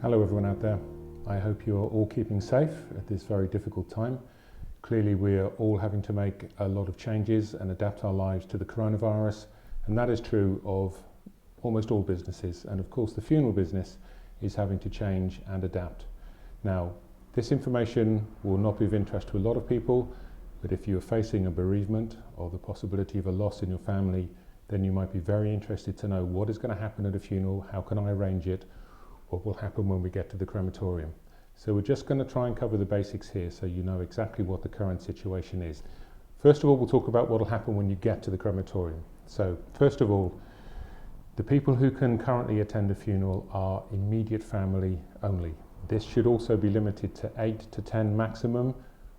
Hello everyone out there. I hope you're all keeping safe at this very difficult time. Clearly we are all having to make a lot of changes and adapt our lives to the coronavirus, and that is true of almost all businesses, and of course the funeral business is having to change and adapt. Now, this information will not be of interest to a lot of people, but if you're facing a bereavement or the possibility of a loss in your family, then you might be very interested to know what is going to happen at a funeral, how can I arrange it, what will happen when we get to the crematorium. So we're just going to try and cover the basics here so you know exactly what the current situation is. First of all, we'll talk about what will happen when you get to the crematorium. So first of all, the people who can currently attend a funeral are immediate family only. This should also be limited to 8 to 10 maximum,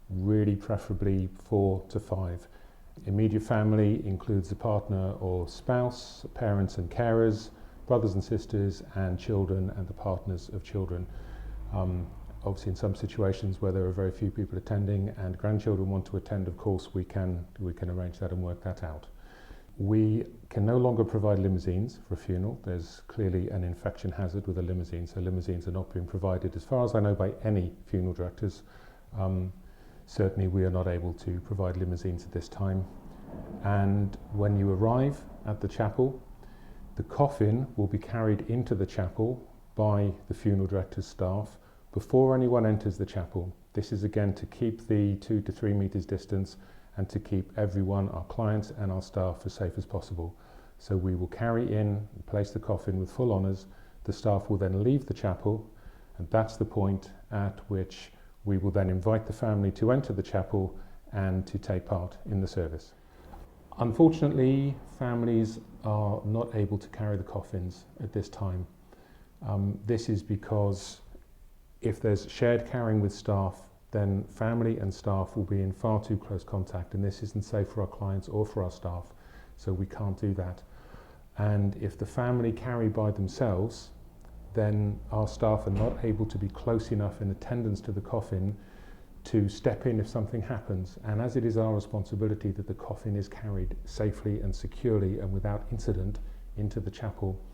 really preferably 4 to 5. Immediate family includes a partner or spouse, parents and carers, brothers and sisters and children and the partners of children. Obviously in some situations where there are very few people attending and grandchildren want to attend, of course we can arrange that and work that out. We can no longer provide limousines for a funeral. There's clearly an infection hazard with a limousine, so limousines are not being provided as far as I know by any funeral directors. Certainly we are not able to provide limousines at this time. And when you arrive at the chapel, the coffin will be carried into the chapel by the funeral director's staff before anyone enters the chapel. This is again to keep the 2 to 3 meters distance and to keep everyone, our clients and our staff, as safe as possible. So we will carry in and place the coffin with full honours. The staff will then leave the chapel, and that's the point at which we will then invite the family to enter the chapel and to take part in the service. Unfortunately, families are not able to carry the coffins at this time. This is because if there's shared carrying with staff, then family and staff will be in far too close contact, and this isn't safe for our clients or for our staff, so we can't do that. And if the family carry by themselves, then our staff are not able to be close enough in attendance to the coffin to step in if something happens. And as it is our responsibility that the coffin is carried safely and securely and without incident into the chapel,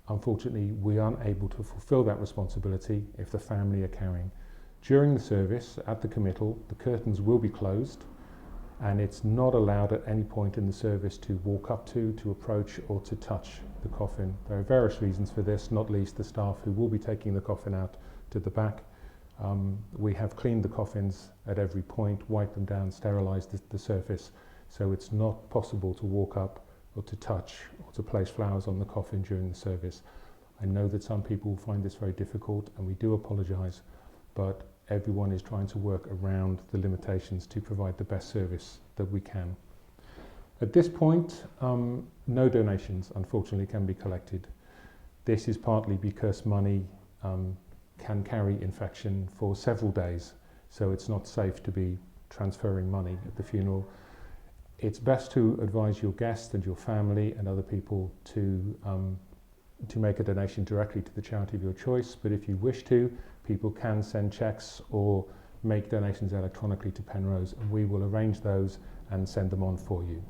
unfortunately we aren't able to fulfill that responsibility if the family are carrying. During the service at the committal, the curtains will be closed, and it's not allowed at any point in the service to walk up to approach or to touch the coffin. There are various reasons for this, not least the staff who will be taking the coffin out to the back. We have cleaned the coffins at every point, wiped them down, sterilised the surface, so it's not possible to walk up or to touch or to place flowers on the coffin during the service. I know that some people find this very difficult, and we do apologise, but everyone is trying to work around the limitations to provide the best service that we can. At this point, no donations unfortunately can be collected. This is partly because money can carry infection for several days, so it's not safe to be transferring money at the funeral. It's best to advise your guests and your family and other people to make a donation directly to the charity of your choice, but if you wish to, people can send cheques or make donations electronically to Penrose, and we will arrange those and send them on for you.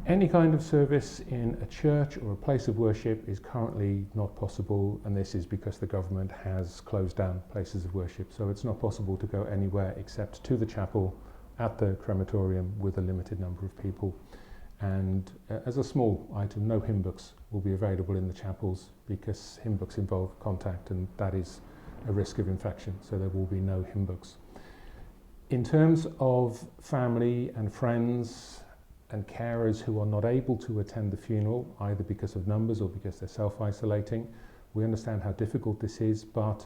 Any kind of service in a church or a place of worship is currently not possible, and this is because the government has closed down places of worship, so it's not possible to go anywhere except to the chapel at the crematorium with a limited number of people. And as a small item, no hymn books will be available in the chapels because hymn books involve contact, and that is a risk of infection, so there will be no hymn books. In terms of family and friends and carers who are not able to attend the funeral, either because of numbers or because they're self-isolating, we understand how difficult this is, but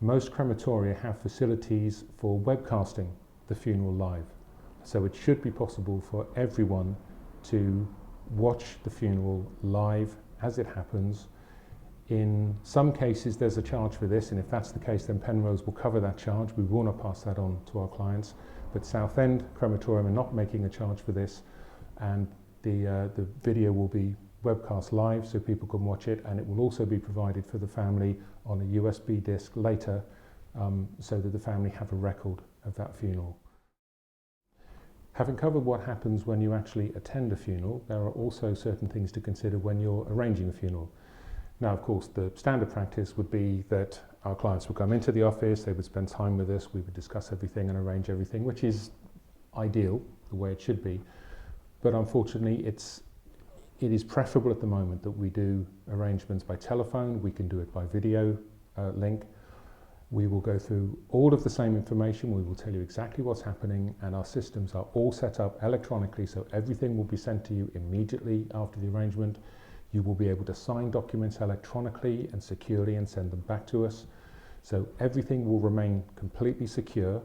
most crematoria have facilities for webcasting the funeral live. So it should be possible for everyone to watch the funeral live as it happens. In some cases there's a charge for this, and if that's the case then Penrose will cover that charge. We will not pass that on to our clients, but Southend Crematorium are not making a charge for this, and the video will be webcast live so people can watch it, and it will also be provided for the family on a USB disc later, so that the family have a record of that funeral. Having covered what happens when you actually attend a funeral, there are also certain things to consider when you're arranging a funeral. Now, of course, the standard practice would be that our clients would come into the office, they would spend time with us, we would discuss everything and arrange everything, which is ideal, the way it should be. But unfortunately, it is preferable at the moment that we do arrangements by telephone. We can do it by video link. We will go through all of the same information. We will tell you exactly what's happening, and our systems are all set up electronically, so everything will be sent to you immediately after the arrangement. You will be able to sign documents electronically and securely and send them back to us. So everything will remain completely secure.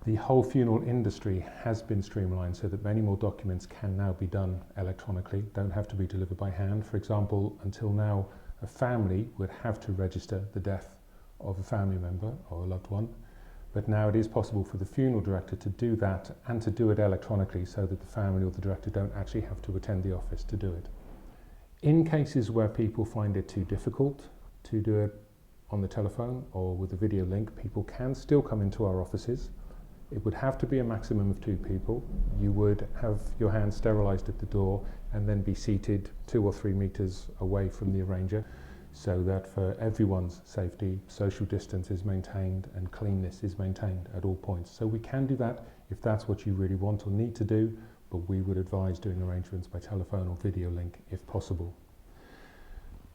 The whole funeral industry has been streamlined so that many more documents can now be done electronically, don't have to be delivered by hand. For example, until now, a family would have to register the death of a family member or a loved one, but now it is possible for the funeral director to do that and to do it electronically so that the family or the director don't actually have to attend the office to do it. In cases where people find it too difficult to do it on the telephone or with a video link, people can still come into our offices. It would have to be a maximum of 2 people. You would have your hands sterilised at the door and then be seated 2 or 3 metres away from the arranger, so that for everyone's safety, social distance is maintained and cleanness is maintained at all points. So we can do that if that's what you really want or need to do, but we would advise doing arrangements by telephone or video link if possible.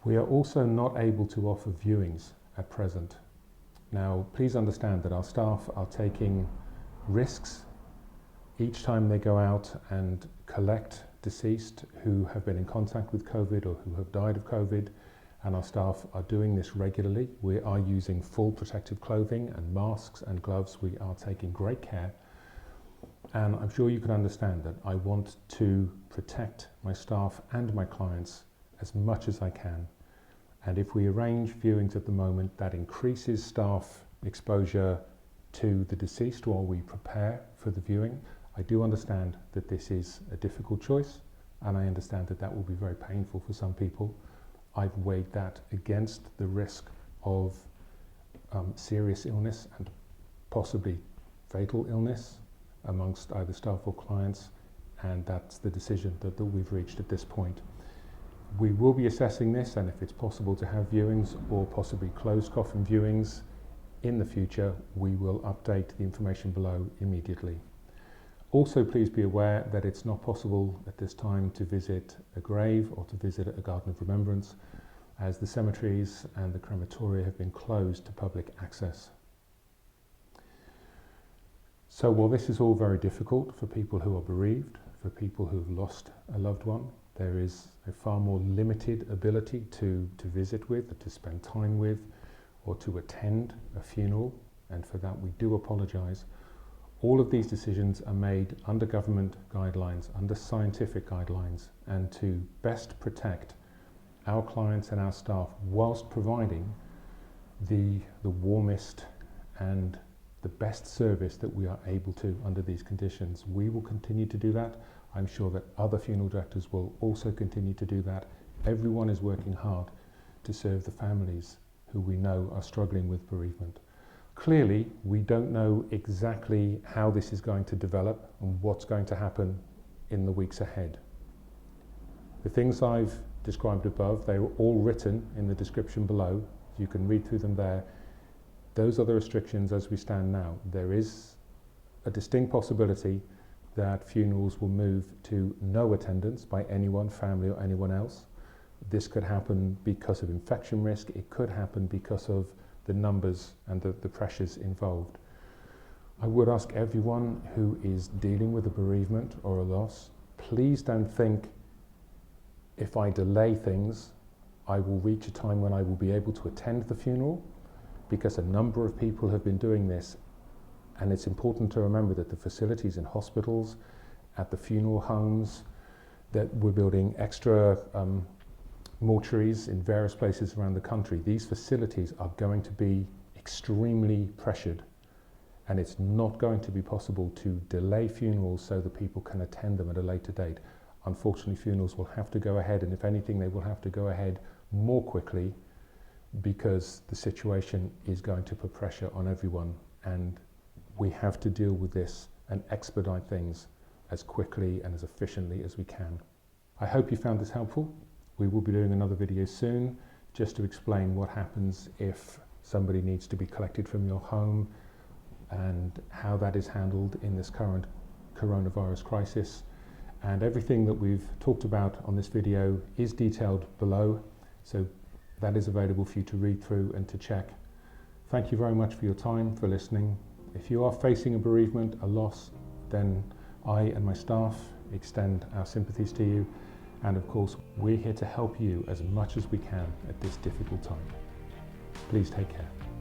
We are also not able to offer viewings at present. Now, please understand that our staff are taking risks each time they go out and collect deceased who have been in contact with COVID or who have died of COVID, and our staff are doing this regularly. We are using full protective clothing and masks and gloves. We are taking great care, and I'm sure you can understand that I want to protect my staff and my clients as much as I can. And if we arrange viewings at the moment, that increases staff exposure to the deceased while we prepare for the viewing. I do understand that this is a difficult choice, and I understand that that will be very painful for some people. I've weighed that against the risk of serious illness and possibly fatal illness amongst either staff or clients, and that's the decision that we've reached at this point. We will be assessing this, and if it's possible to have viewings or possibly closed coffin viewings in the future, we will update the information below immediately. Also, please be aware that it's not possible at this time to visit a grave or to visit a garden of remembrance, as the cemeteries and the crematoria have been closed to public access. So while this is all very difficult for people who are bereaved, for people who have lost a loved one, there is a far more limited ability to visit with, to spend time with, or to attend a funeral, and for that we do apologise. All of these decisions are made under government guidelines, under scientific guidelines, and to best protect our clients and our staff whilst providing the warmest and the best service that we are able to under these conditions. We will continue to do that. I'm sure that other funeral directors will also continue to do that. Everyone is working hard to serve the families who we know are struggling with bereavement. Clearly, we don't know exactly how this is going to develop and what's going to happen in the weeks ahead. The things I've described above, they are all written in the description below. You can read through them there. Those are the restrictions as we stand now. There is a distinct possibility that funerals will move to no attendance by anyone, family or anyone else. This could happen because of infection risk. It could happen because of the numbers and the pressures involved. I would ask everyone who is dealing with a bereavement or a loss, please don't think, if I delay things, I will reach a time when I will be able to attend the funeral, because a number of people have been doing this. And it's important to remember that the facilities in hospitals, at the funeral homes, that we're building extra mortuaries in various places around the country. These facilities are going to be extremely pressured, and it's not going to be possible to delay funerals so that people can attend them at a later date. Unfortunately, funerals will have to go ahead, and if anything, they will have to go ahead more quickly, because the situation is going to put pressure on everyone, and we have to deal with this and expedite things as quickly and as efficiently as we can. I hope you found this helpful. We will be doing another video soon just to explain what happens if somebody needs to be collected from your home, and how that is handled in this current coronavirus crisis. And everything that we've talked about on this video is detailed below, so that is available for you to read through and to check. Thank you very much for your time, for listening. If you are facing a bereavement, a loss, then I and my staff extend our sympathies to you. And of course, we're here to help you as much as we can at this difficult time. Please take care.